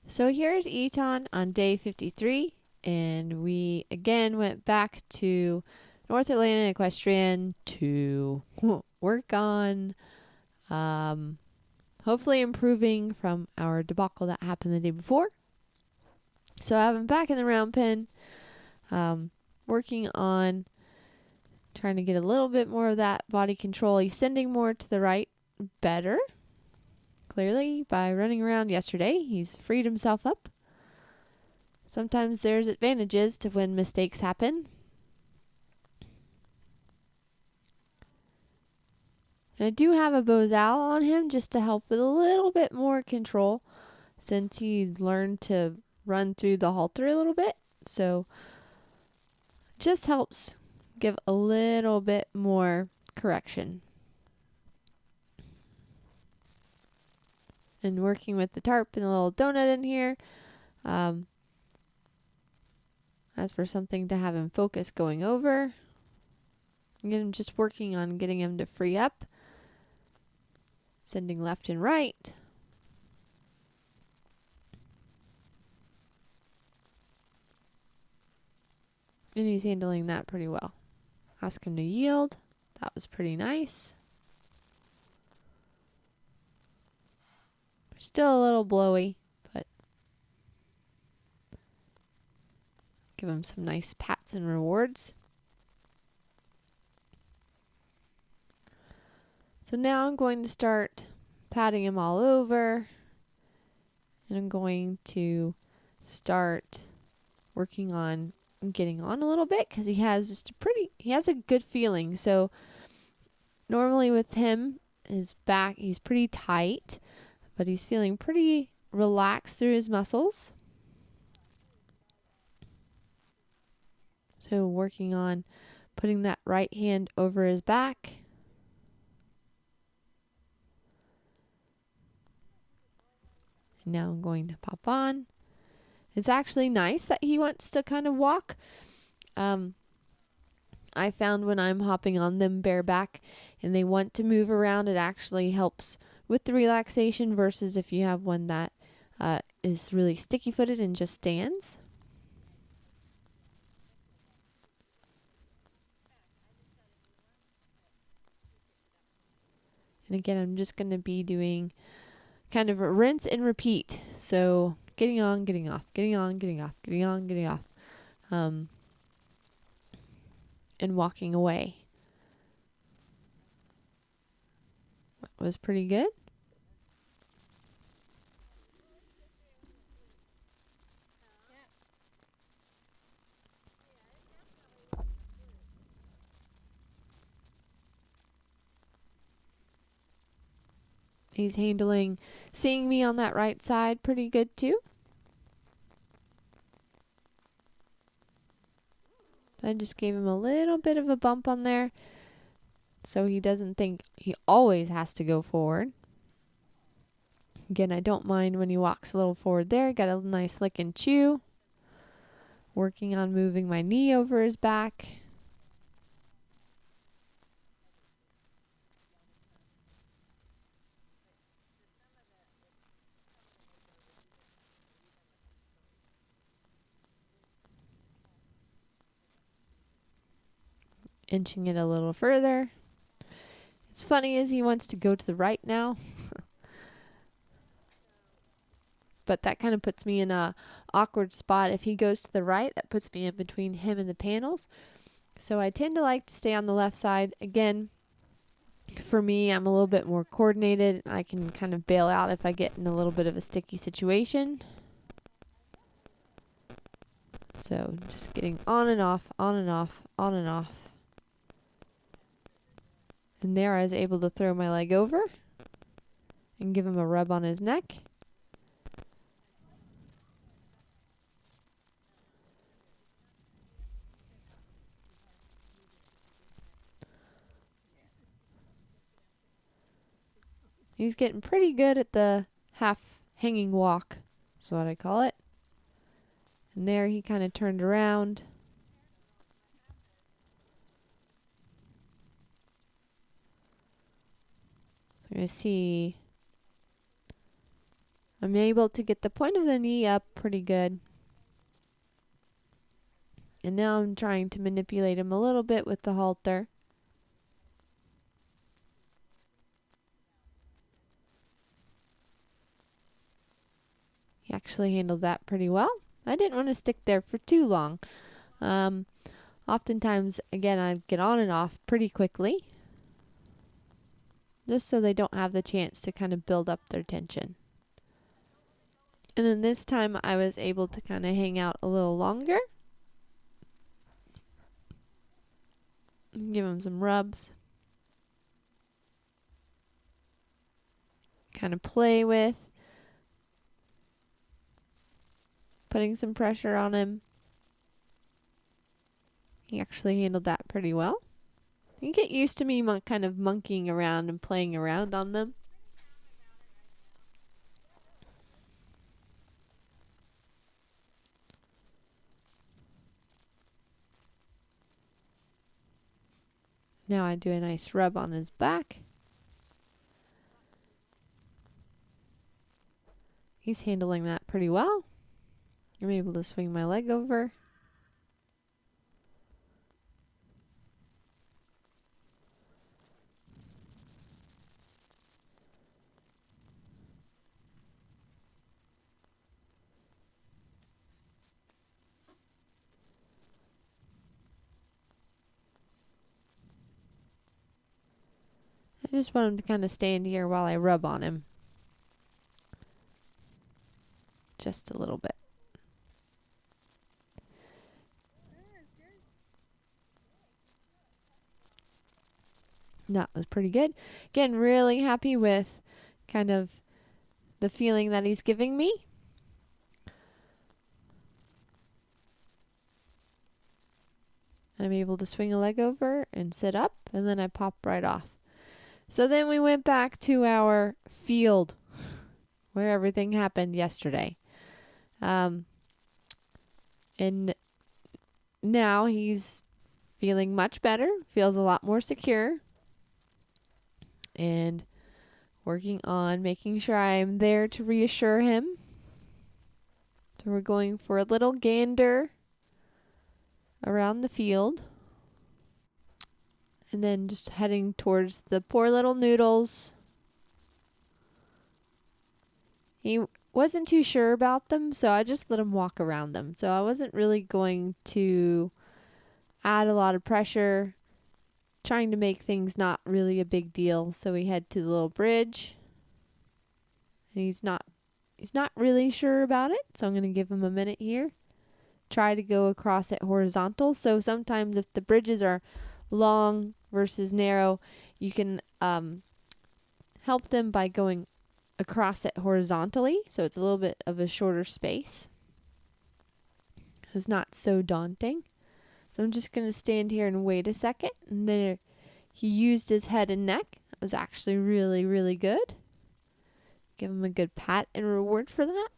So here's Eton on day 53, and we again went back to North Atlanta Equestrian to work on hopefully improving from our debacle that happened the day before. So I have him back in the round pen, working on trying to get a little bit more of that body control. He's sending more to the right better. Clearly, by running around yesterday, he's freed himself up. Sometimes there's advantages to when mistakes happen. And I do have a Bozal on him just to help with a little bit more control since he learned to run through the halter a little bit. So just helps give a little bit more correction. And working with the tarp and a little donut in here. As for something to have him focus going over. Again, just working on getting him to free up. Sending left and right. And he's handling that pretty well. Ask him to yield. That was pretty nice. Still a little blowy, but give him some nice pats and rewards. So now I'm going to start patting him all over. And I'm going to start working on getting on a little bit because he has a good feeling. So normally with him, his back, he's pretty tight, but he's feeling pretty relaxed through his muscles. So working on putting that right hand over his back. And now I'm going to pop on. It's actually nice that he wants to kind of walk. I found when I'm hopping on them bareback and they want to move around, it actually helps with the relaxation versus if you have one that is really sticky-footed and just stands. And again, I'm just going to be doing kind of a rinse and repeat. So getting on, getting off, getting on, getting off, getting on, getting off. And walking away. That was pretty good. He's handling, seeing me on that right side pretty good too. I just gave him a little bit of a bump on there so he doesn't think he always has to go forward. Again, I don't mind when he walks a little forward there. Got a nice lick and chew. Working on moving my knee over his back. Inching it a little further. It's funny as he wants to go to the right now. But that kind of puts me in a awkward spot. If he goes to the right, that puts me in between him and the panels. So I tend to like to stay on the left side. Again, for me, I'm a little bit more coordinated. I can kind of bail out if I get in a little bit of a sticky situation. So just getting on and off, on and off, on and off. And there I was able to throw my leg over and give him a rub on his neck. He's getting pretty good at the half hanging walk, is what I call it. And there he kind of turned around. So I'm going to see I'm able to get the point of the knee up pretty good. And now I'm trying to manipulate him a little bit with the halter. He actually handled that pretty well. I didn't want to stick there for too long. Oftentimes, again, I get on and off pretty quickly, just so they don't have the chance to kind of build up their tension. And then this time I was able to kind of hang out a little longer. Give him some rubs. Kind of play with. Putting some pressure on him. He actually handled that pretty well. You get used to me kind of monkeying around and playing around on them. Now I do a nice rub on his back. He's handling that pretty well. I'm able to swing my leg over. I just want him to kind of stand here while I rub on him. Just a little bit. That was pretty good. Again, really happy with kind of the feeling that he's giving me. And I'm able to swing a leg over and sit up, and then I pop right off. So then we went back to our field where everything happened yesterday. And now he's feeling much better, feels a lot more secure, and working on making sure I'm there to reassure him. So we're going for a little gander around the field. And then just heading towards the poor little noodles. He wasn't too sure about them, so I just let him walk around them. So I wasn't really going to add a lot of pressure, trying to make things not really a big deal. So we head to the little bridge. And he's not really sure about it, so I'm going to give him a minute here. Try to go across it horizontal. So sometimes if the bridges are long versus narrow, you can help them by going across it horizontally, so it's a little bit of a shorter space. It's not so daunting. So I'm just going to stand here and wait a second. And there, he used his head and neck. That was actually really, really good. Give him a good pat and reward for that.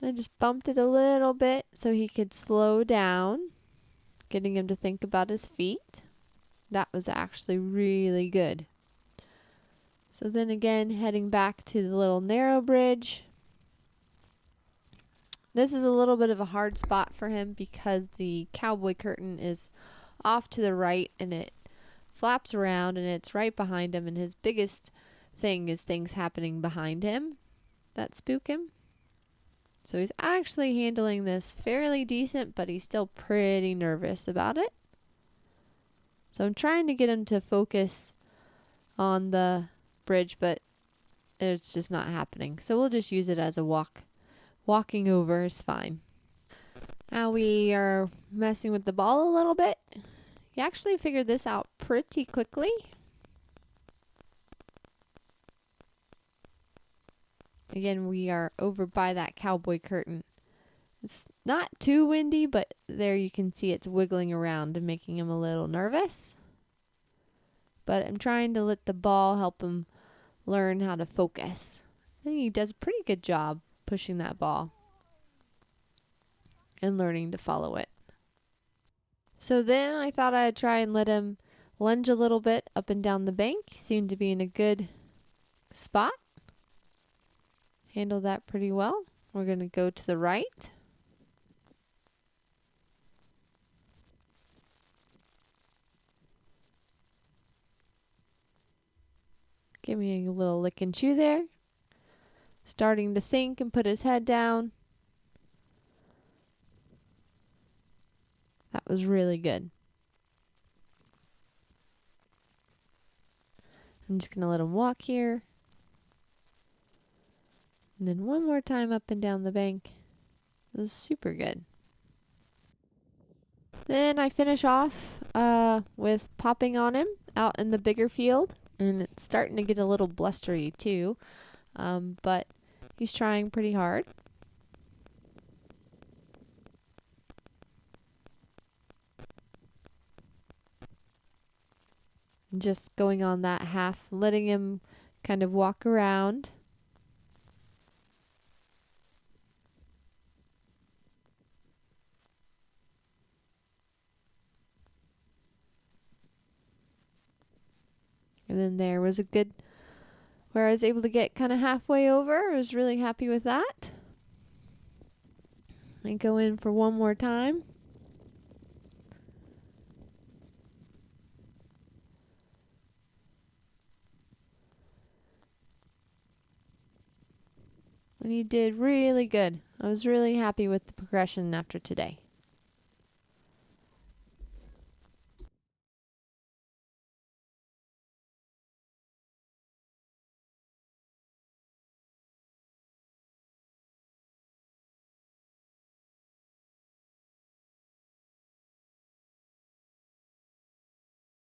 I just bumped it a little bit so he could slow down, getting him to think about his feet. That was actually really good. So then again, heading back to the little narrow bridge. This is a little bit of a hard spot for him because the cowboy curtain is off to the right and it flaps around and it's right behind him, and his biggest thing is things happening behind him that spook him. So he's actually handling this fairly decent, but he's still pretty nervous about it. So I'm trying to get him to focus on the bridge, but it's just not happening. So we'll just use it as a walk. Walking over is fine. Now we are messing with the ball a little bit. He actually figured this out pretty quickly. Again, we are over by that cowboy curtain. It's not too windy, but there you can see it's wiggling around and making him a little nervous. But I'm trying to let the ball help him learn how to focus. I think he does a pretty good job pushing that ball. and learning to follow it. So then I thought I'd try and let him lunge a little bit up and down the bank. He seemed to be in a good spot. Handled that pretty well. We're going to go to the right. Give me a little lick and chew there. Starting to think and put his head down. That was really good. I'm just going to let him walk here. And then one more time up and down the bank. This is super good. Then I finish off with popping on him out in the bigger field. And it's starting to get a little blustery too. But he's trying pretty hard. Just going on that half, letting him kind of walk around. And then there was a good, where I was able to get kind of halfway over. I was really happy with that. And go in for one more time. And he did really good. I was really happy with the progression after today.